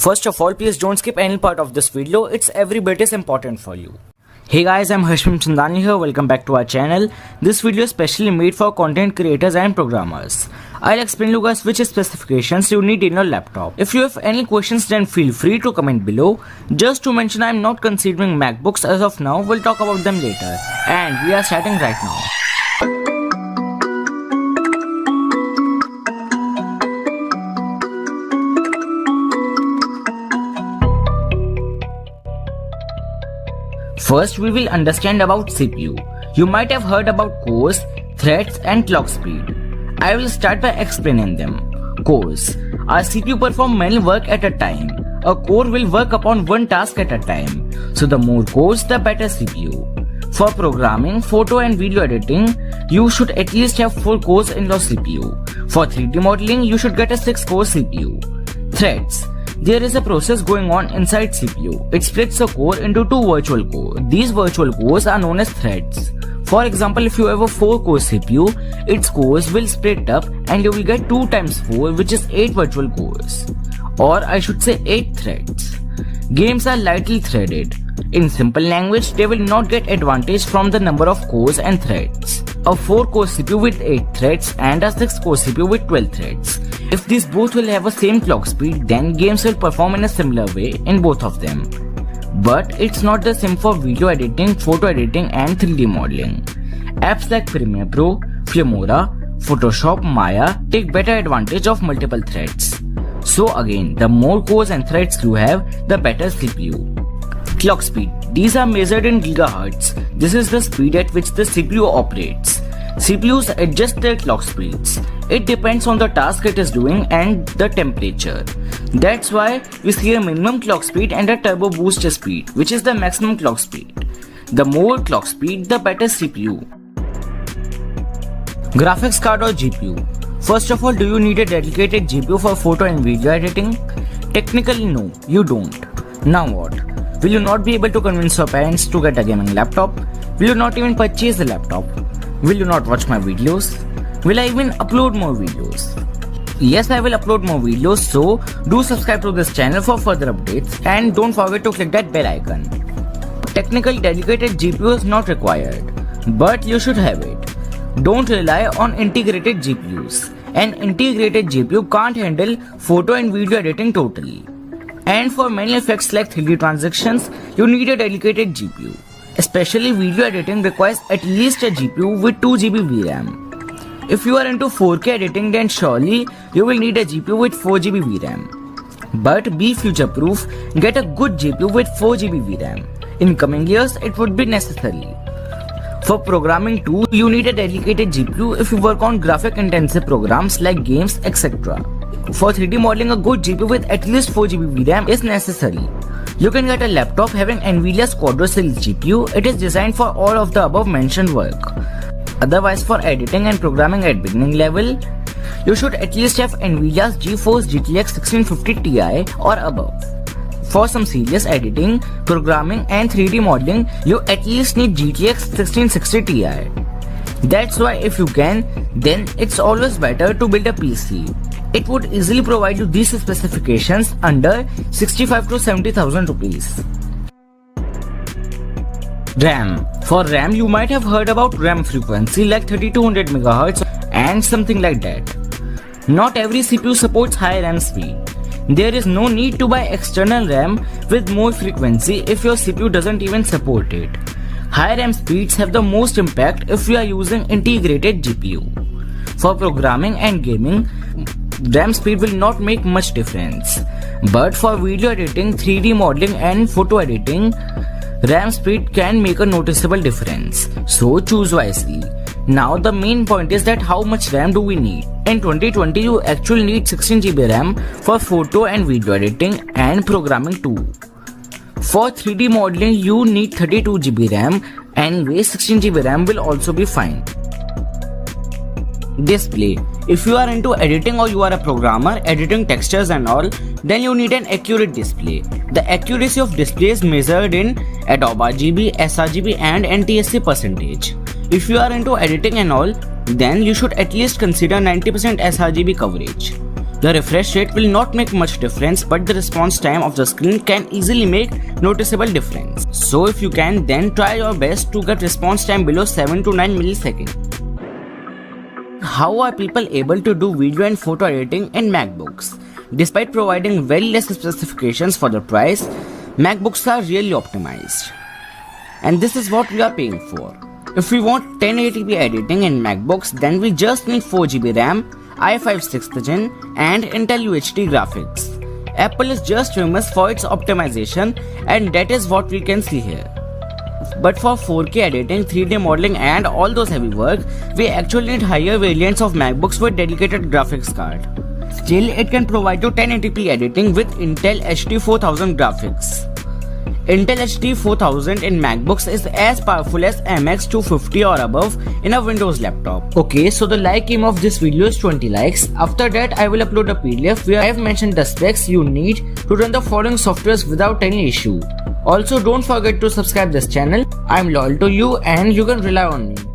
First of all, please don't skip any part of this video, it's every bit is important for you. Hey guys, I'm Harshim Chandani here, welcome back to our channel. This video is specially made for content creators and programmers. I'll explain you guys which specifications you need in your laptop. If you have any questions then feel free to comment below. Just to mention, I'm not considering MacBooks as of now, we'll talk about them later. And we are starting right now. First, we will understand about CPU. You might have heard about cores, threads and clock speed. I will start by explaining them. Cores. Our CPU performs many work at a time. A core will work upon one task at a time. So the more cores, the better CPU. For programming, photo and video editing, you should at least have 4 cores in your CPU. For 3D modeling, you should get a 6-core CPU. Threads. There is a process going on inside CPU. It splits a core into 2 virtual cores. These virtual cores are known as threads. For example, if you have a 4-core CPU, its cores will split up and you will get 2 times 4, which is 8 virtual cores. Or I should say 8 threads. Games are lightly threaded. In simple language, they will not get advantage from the number of cores and threads. A 4-core CPU with 8 threads and a 6-core CPU with 12 threads. If these both will have the same clock speed, then games will perform in a similar way in both of them. But it's not the same for video editing, photo editing and 3D modeling. Apps like Premiere Pro, Filmora, Photoshop, Maya take better advantage of multiple threads. So again, the more cores and threads you have, the better CPU. Clock speed. These are measured in gigahertz. This is the speed at which the CPU operates. CPUs adjust their clock speeds. It depends on the task it is doing and the temperature. That's why we see a minimum clock speed and a turbo boost speed, which is the maximum clock speed. The more clock speed, the better CPU. Graphics card or GPU. First of all, do you need a dedicated GPU for photo and video editing? Technically no, you don't. Now what? Will you not be able to convince your parents to get a gaming laptop? Will you not even purchase a laptop? Will you not watch my videos? Will I even upload more videos? Yes, I will upload more videos, so do subscribe to this channel for further updates and don't forget to click that bell icon. Technically, dedicated GPU is not required, but you should have it. Don't rely on integrated GPUs. An integrated GPU can't handle photo and video editing totally. And for many effects like 3D transitions, you need a dedicated GPU. Especially video editing requires at least a GPU with 2 GB VRAM. If you are into 4K editing, then surely you will need a GPU with 4 GB VRAM. But be future proof, get a good GPU with 4 GB VRAM. In coming years, it would be necessary. For programming too, you need a dedicated GPU if you work on graphic intensive programs like games, etc. For 3D modeling, a good GPU with at least 4 GB VRAM is necessary. You can get a laptop having NVIDIA's Quadro series GPU. It is designed for all of the above mentioned work. Otherwise, for editing and programming at beginning level, you should at least have NVIDIA's GeForce GTX 1650 Ti or above. For some serious editing, programming and 3D modeling, you at least need GTX 1660 Ti. That's why if you can, then it's always better to build a PC. It would easily provide you these specifications under 65 to 70,000 rupees. RAM. For RAM, you might have heard about RAM frequency like 3200 MHz and something like that. Not every CPU supports high RAM speed. There is no need to buy external RAM with more frequency if your CPU doesn't even support it. High RAM speeds have the most impact if you are using integrated GPU. For programming and gaming, RAM speed will not make much difference. But for video editing, 3D modeling and photo editing, RAM speed can make a noticeable difference. So choose wisely. Now the main point is that how much RAM do we need? In 2020, you actually need 16 GB RAM for photo and video editing and programming too. For 3D modeling, you need 32 GB RAM. Anyway, 16 GB RAM will also be fine. Display. If you are into editing or you are a programmer editing textures and all, then you need an accurate display. The accuracy of display is measured in Adobe RGB, sRGB and NTSC percentage. If you are into editing and all, then you should at least consider 90% sRGB coverage. The refresh rate will not make much difference, but the response time of the screen can easily make noticeable difference. So if you can, then try your best to get response time below 7 to 9 milliseconds. How are people able to do video and photo editing in MacBooks? Despite providing very less specifications for the price, MacBooks are really optimized. And this is what we are paying for. If we want 1080p editing in MacBooks, then we just need 4GB RAM, i5 6th Gen and Intel UHD graphics. Apple is just famous for its optimization, and that is what we can see here. But for 4K editing, 3D modeling and all those heavy work, we actually need higher variants of MacBooks with dedicated graphics card. Still, it can provide you 1080p editing with Intel HD 4000 graphics. Intel HD 4000 in MacBooks is as powerful as MX 250 or above in a Windows laptop. Okay, so the like aim of this video is 20 likes. After that, I will upload a PDF where I have mentioned the specs you need to run the following softwares without any issue. Also, don't forget to subscribe this channel. I am loyal to you and you can rely on me.